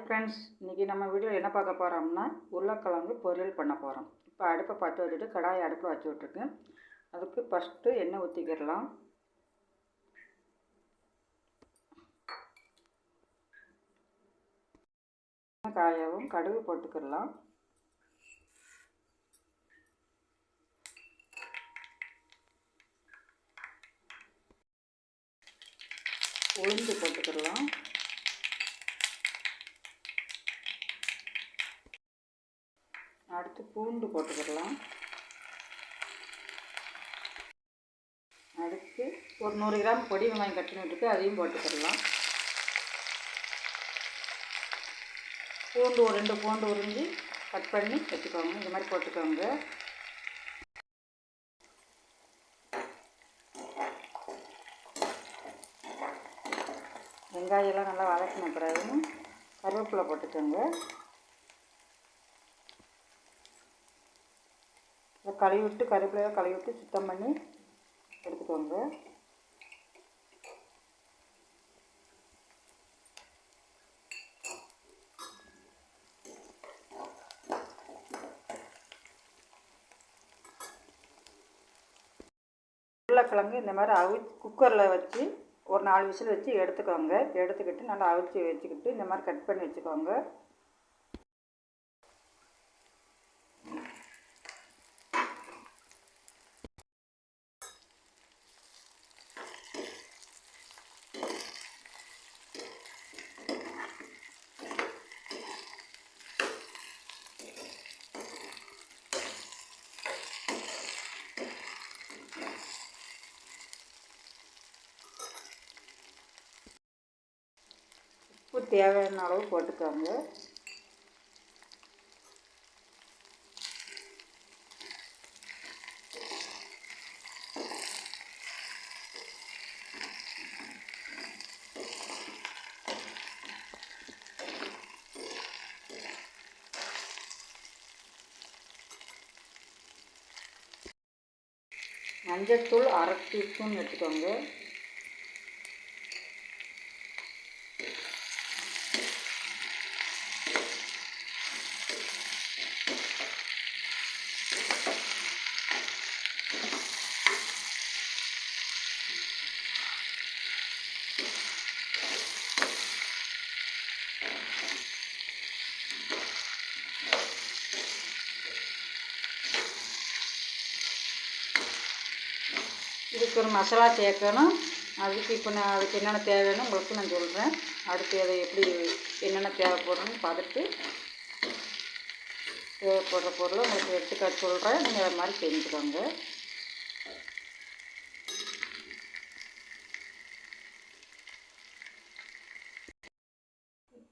Friends, இன்றைக்கி நம்ம வீடியோவில் என்ன பார்க்க போகிறோம்னா உருளைக்கிழங்கு பொரியல் பண்ண போகிறோம். இப்போ அடுப்பை பற்ற வச்சுட்டு கடாயை அடுப்பில் வச்சு விட்ருக்கேன். அதுக்கு ஃபஸ்ட்டு எண்ணெய் ஊற்றிக்கிடலாம். காயவும் கடுகு போட்டுக்கிடலாம். உளுந்து போட்டுக்கிடலாம். அடுத்து பூண்டு போட்டுக்கிடலாம். அடுத்து ஒரு 100 கிராம் பொடி வெங்காயம் கட் பண்ணிட்டு அதையும் போட்டுக்கிடலாம். பூண்டு ஒரு 2 பூண்டு உறிஞ்சி கட் பண்ணி வச்சுக்கோங்க. இந்த மாதிரி போட்டுக்கோங்க. வெங்காயம்லாம் நல்லா வதக்கின பிறகு கருவேப்பிலை போட்டுக்கோங்க. கழுவி விட்டு கருவேப்பிலையை கழுவி விட்டு சுத்தம் பண்ணி எடுத்துக்கோங்க. உருளைக்கிழங்கு இந்த மாதிரி குக்கரில் வச்சு ஒரு 4 விசில் வச்சு எடுத்துக்கோங்க. எடுத்துக்கிட்டு நல்லா அவிச்சு வச்சுக்கிட்டு இந்த மாதிரி கட் பண்ணி வச்சுக்கோங்க. உப்பு தேவையான அளவு போட்டுக்கோங்க. மஞ்சத்தூள் 1/2 டீஸ்பூன் எடுத்துக்கோங்க. இதுக்கு ஒரு மசாலா சேர்க்கணும். அதுக்கு என்னென்ன தேவைன்னு உங்களுக்கு நான் சொல்கிறேன். அடுத்து அதை எப்படி என்னென்ன தேவைப்படுறோன்னு பார்த்துட்டு தேவைப்படுற பொருளை உங்களுக்கு எடுத்துக்காட்டு சொல்கிறேன். நீங்கள் அது மாதிரி செஞ்சுக்கோங்க.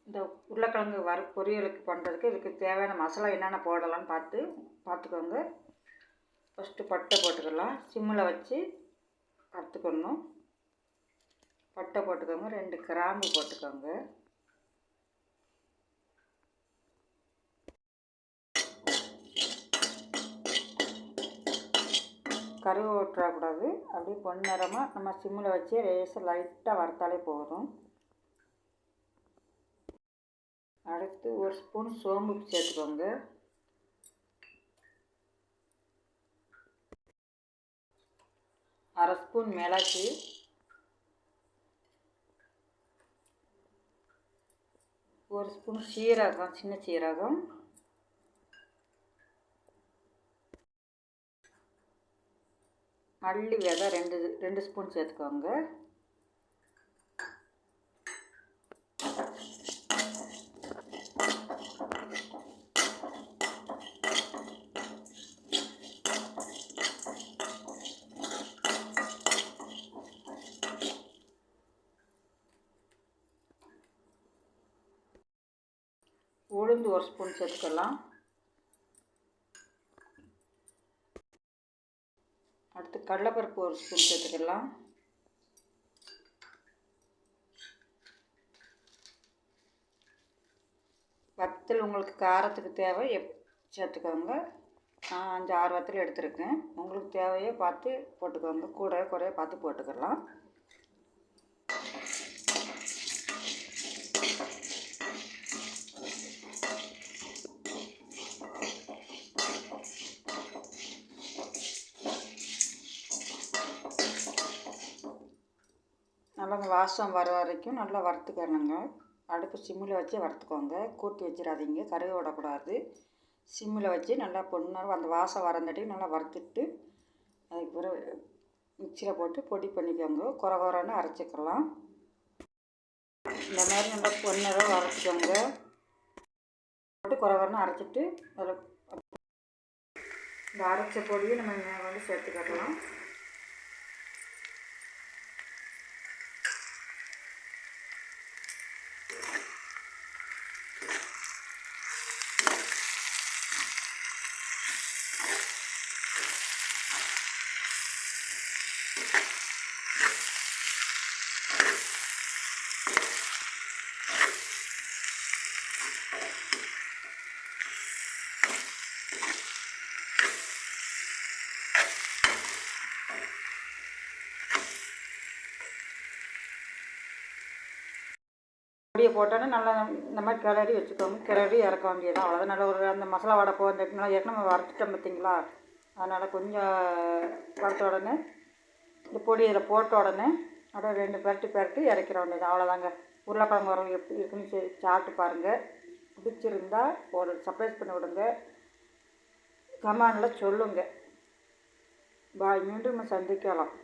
இந்த உருளைக்கிழங்கு பொரியலுக்கு பண்ணுறதுக்கு இதுக்கு தேவையான மசாலா என்னென்ன போடலான்னு பார்த்துக்கோங்க. ஃபஸ்ட்டு பட்டை போட்டுக்கலாம். சிம்மில் வச்சு வறுத்துக்கணும். பட்டை போட்டுக்கோங்க. 2 கிராம்பு போட்டுக்கோங்க. கருவை விட்டுறக்கூடாது. அப்படியே பொன்னிறமாக நம்ம சிம்மில் வச்சு லேசாக லைட்டாக வறுத்தாலே போதும். அடுத்து 1 ஸ்பூன் சோம்பு சேர்த்துக்கோங்க. அரை ஸ்பூன் மிளகு, 1 ஸ்பூன் சீரகம், சின்ன சீரகம், மல்லி விதை 2 ஸ்பூன் சேர்த்துக்கோங்க. உளுந்து 1 ஸ்பூன் சேர்த்துக்கலாம். அடுத்து கடலைப்பருப்பு 1 ஸ்பூன் சேர்த்துக்கலாம். வத்தல் உங்களுக்கு காரத்துக்கு தேவை சேர்த்துக்கோங்க. நான் 5-6 வத்தல் எடுத்துருக்கேன். உங்களுக்கு தேவையை பார்த்து போட்டுக்கோங்க. கூட குறைய பார்த்து போட்டுக்கலாம். நல்லா அந்த வாசம் வர வரைக்கும் நல்லா வறுத்துக்கணுங்க. அடுப்பு சிம்மில் வச்சு வறுத்துக்கோங்க, கூட்டி வச்சிடாதீங்க, கருக விடக்கூடாது. சிம்மில் வச்சு நல்லா பொண்ணு அந்த வாசம் வரந்தாட்டி நல்லா வறுத்துட்டு அதுக்கு பிறகு மிக்சியில் போட்டு பொடி பண்ணிக்கோங்க. குறை குறைன்னு அரைச்சிக்கலாம். இந்த மாதிரி நல்லா பொண்ணாக வறுத்துக்கோங்க. போட்டு குறை குறைன்னு அரைச்சிட்டு அதில் இந்த அரைச்ச பொடியை நம்ம வந்து சேர்த்துக்கலாம். பொடியை போட்டோன்னே நல்லா இந்த மாதிரி கிளறி வச்சுக்கோங்க. கிளறி இறக்க வேண்டியதான், அவ்வளோதான். நல்லா ஒரு அந்த மசாலா வடை போகிறதுக்குனால ஏற்கனவே நம்ம வறுத்துட்டோம் பார்த்தீங்களா, அதனால் கொஞ்சம் வறுத்த உடனே இந்த பொடி இதில் போட்ட உடனே அப்படியே 2 பெரட்டி இறக்கிற வேண்டியது, அவ்வளோதாங்க. உருளைக்கிழங்கு வறுவல் எப்படி இருக்குன்னு சாப்பிட்டு பாருங்கள். பிடிச்சிருந்தா ஒரு சர்ப்ரைஸ் பண்ணி விடுங்க, கமெண்டில் சொல்லுங்கள். பாய். மீண்டும் நம்ம சந்திக்கலாம்.